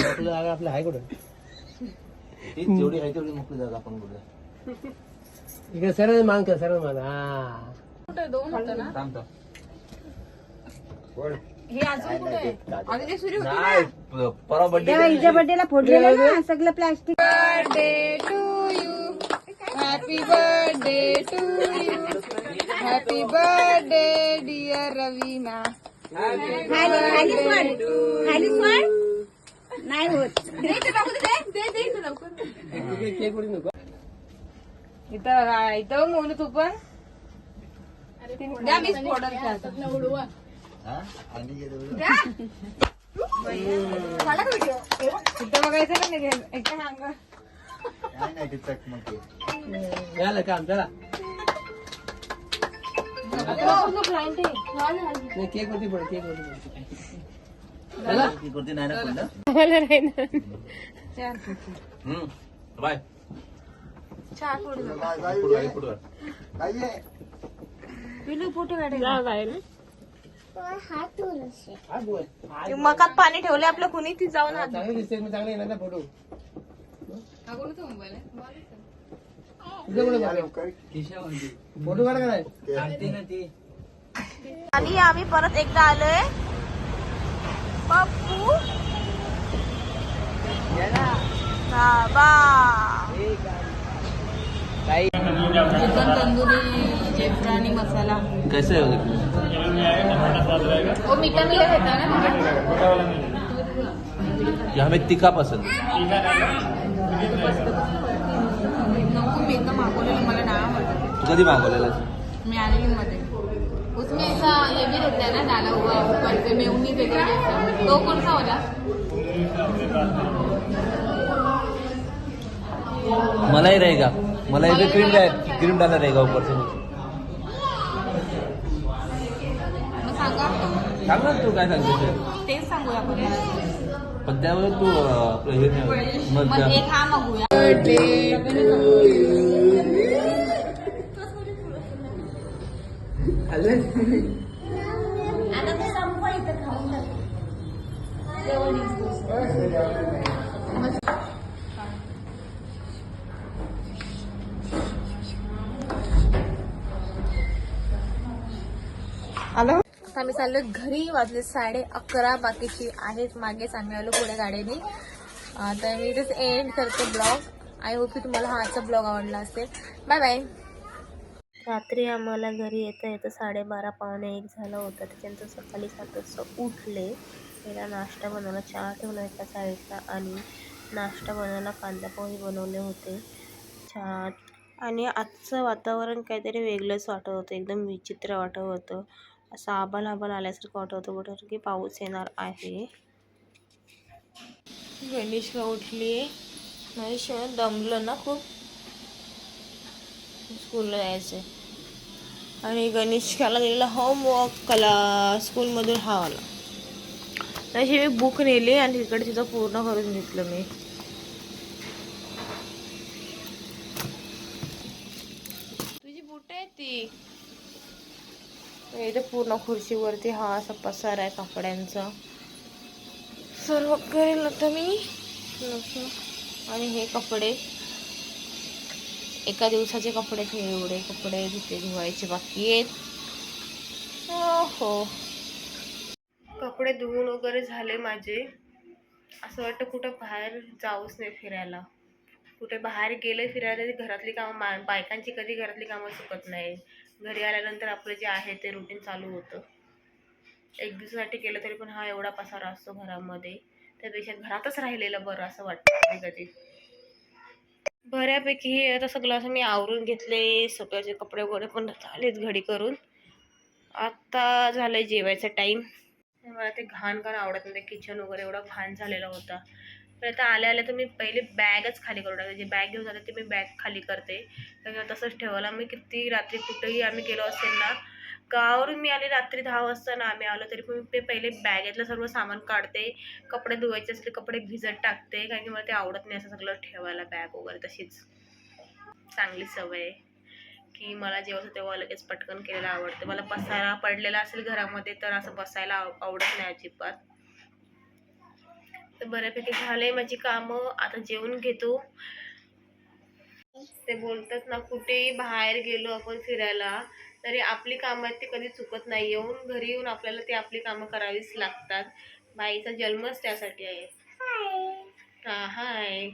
मोकळी जागा आपल्या आहे कुठं? जेवढी आहे तेवढी मोकळी जागा आपण कुठे इकडे सरळ मांग कर, सरळ मांग. हा कुठे दोन होतं ना थांबतो हे अजून कुठे आहे? आणि ते सूर्य होती नाही परवा बर्थडे हिच्या बर्थडेला फोडलेलं ना सगळं plastic. Birthday to you, happy birthday to you, happy birthday dear Raveena. खाली सोड, खाली सोड. नाही होत. केक उडी नको. इथं मोनू तू पण द्या, मीच फोडल त्यात. इथं बघायचं का नाही एकदा सांगा. झालं काम, चला. नाही, केक वरती पड, केक वरती पड. चला. नाही ना पडलं बाय पिलू फोटो काढायला. मकात पाणी ठेवले आपलं कुणी ती जाऊन हात चांगले दिसते, मी चांगले येणार ना फोटो. मोबाईल फोटो काढ काय? आणि आम्ही परत एकदा आलोय पप्पू बाबा. चिकन तंदुरी जेफ्रानी मसाला. कैसे वो मीठा मीठा रहता है ना. हमें तीखा पसंद है. नको, मी एकदा मागवलेलं मला नाही आवडत. तू कधी मागवलेलं मी आलेली मध्ये उसमें ऐसा ये भी रहता है ना डाला हुआ ऊपर से मेयोनीज वगैरह जैसा. तो कौन सा वाला? मलाई रहेगा. मलाई पे क्रीम डाला रहेगा ऊपर से. मग सांगा, सांग ना तू काय सांगते तेच सांगूया आपण. पण त्यावर तू आपलं हे नाही मग एक हा मागूया. आता ते संपवा इथं खाऊन टाक. आता आम्ही चाललो घरी. वाजले 11:30. बाकीची आहेत मागे सांगायला पुढे गाड्यांनी. आता मी इथेच एंड करते ब्लॉग. आय होप की तुम्हाला हा आजचा ब्लॉग आवडला असेल. Bye bye. रात्री आम्हाला घरी येता येतं 12:30 पावणे 1 झाला होता. त्याच्यानंतर सकाळी 7 वाजता उठले. पहिला नाश्ता बनवला, चहा ठेवला एका साईडला आणि नाश्ता बनवला, कांदा पोहे बनवले होते, चहा. आणि आजचं वातावरण काहीतरी वेगळंच वाटत होतं, एकदम विचित्र वाटत होतं. असं आभाळ आल्यासारखं वाटत होतं, वाटत की पाऊस येणार आहे. गणेशला उठली. गणेश दमलं ना खूप, स्कूलला जायचं. आणि गणेशला दिलेला होमवर्क कला स्कूलमधून हा आला. तशी मी बुक नेली आणि तिकडे तिथं पूर्ण करून घेतलं मी. तुझी बुट आहे ती. इथे पूर्ण खुर्चीवरती हा असा पसार आहे कपड्यांचा. सर्व करेल आता मी. आणि हे कपडे एका दिवसाचे कपडे, एवढे कपडे तिथे धुवायचे बाकी आहेत. हो, कपडे धुवून वगैरे झाले माझे. असं वाटतं कुठं बाहेर जाऊच नाही फिरायला. कुठे बाहेर गेले फिरायला तरी घरातली कामं, बायकांची कधी घरातली कामं चुकत नाही. घरी आल्यानंतर आपलं जे आहे ते रुटीन चालू होतं. एक दिवसासाठी केलं तरी पण हा एवढा पसारा असतो घरामध्ये. त्यापेक्षा घरातच राहिलेलं बरं असं वाटतं कधी कधी. बऱ्यापैकी हे आता सगळं असं मी आवरून घेतले. सगळ्याचे कपडे वगैरे पण झालेत घडी करून. आता झालंय जेवायचा टाईम. मला ते घाण आवडत नाही. किचन वगैरे एवढा घाण झालेला होता. तर आता आल्या तर मी पहिले बॅगच खाली करून टाकते. जे बॅग घेऊन जाते ते मी बॅग खाली करते. तर तसंच ठेवायला. मी किती रात्री कुठेही आम्ही गेलो असेल ना, गावावरून मी आले रात्री 10 वाजता ना आम्ही आलो, तरी पण ते पहिले बॅगेतलं सर्व सामान काढते. कपडे धुवायचे असले कपडे भिजत टाकते, कारण की मला ते आवडत नाही असं सगळं ठेवायला बॅग वगैरे. तशीच चांगली सवय आहे की मला जेव्हा तेव्हा लगेच पटकन केलेलं आवडतं. मला पसारा पडलेला असेल घरामध्ये तर असं बसायला आवडत नाही अजिबात. तर बऱ्यापैकी झालंय माझी कामं. आता जेवून घेतो. ते बोलतात ना, कुठेही बाहेर गेलो आपण फिरायला तरी आपली कामं आहेत ती कधी चुकत नाही. येऊन घरी येऊन आपल्याला ती आपली कामं करावीच लागतात. बाईचा जन्मच त्यासाठी आहे. हाय.